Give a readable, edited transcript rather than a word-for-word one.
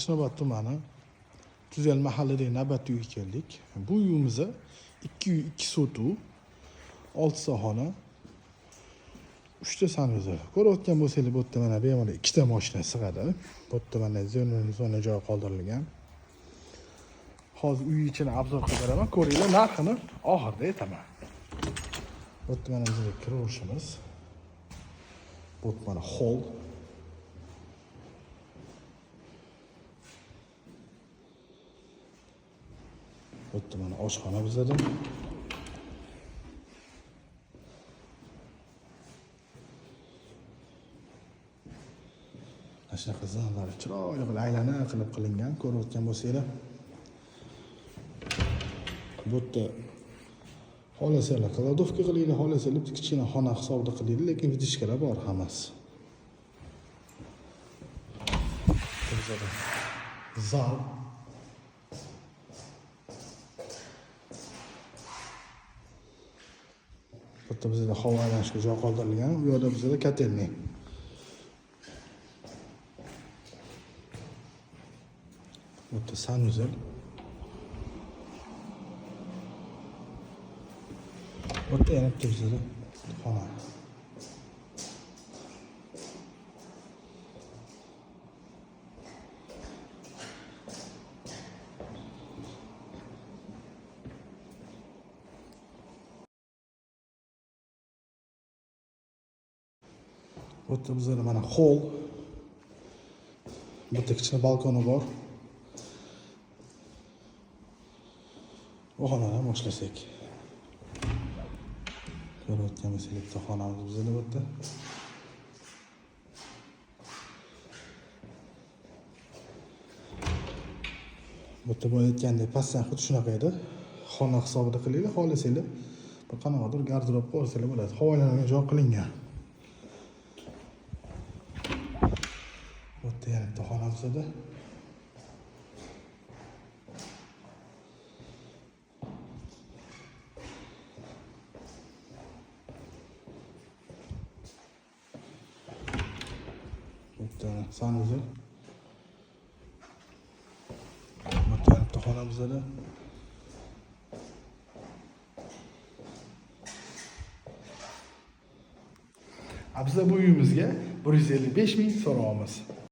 Yashnobod tumani Tuzal mahalladagi navbatli uyga keldik. Bu uyimizda 2 uy, 2 sotuv, 6 ta xona, 3 ta sanuzor. Ko'rayotgan bo'lsangiz, bu yerda mana bemalol 2 ta mashina sig'adi. Bu yerda mana zona joy qoldirilgan. Hozir uy ichini obzor qilib beraman. Ko'ringlar, narxini oxirida aytaman. Bu yerda mana bizning kirishimiz. Bu yerda mana hol. Bu yerda mana oshxona bizada. Shunaqa zonlar chiroyli qilib aylanib qilib qilingan, ko'rayotgan bo'lsanglar. Bu yerda xohlasanglar kladovka qilinglar, xohlasanglar kichkina xona hisobida qilinglar, lekin vidishkalar bor hammasi. Bizada zal. Bu yerda bizda havo aylanishga joy qoldirilgan, bu yerda bizda kotelni. Bu yerda sanuzor. Bu yerda yana bitta bizda xona. Bu yerda bizda mana hol. Bu yerda kichkina balkoni bor. Bu xonadan boshlasak. Ko'rayotgan bo'lsangiz, bitta xonamiz bizda bu yerda. Bu yerda bo'layotgandek pastdan xuddi shunaqa edi. Xona hisobida qilinglar, xohlasanglar bir qanaqadir garderob qo'ysalar bo'ladi. Havolanadigan joy qilingan. Bu yerda yana bitta xona bizda. Bu yerda sanuzor. Bu yerda bitta xona bizda. Bizda bu uyimizga 155 ming so'rayapmiz.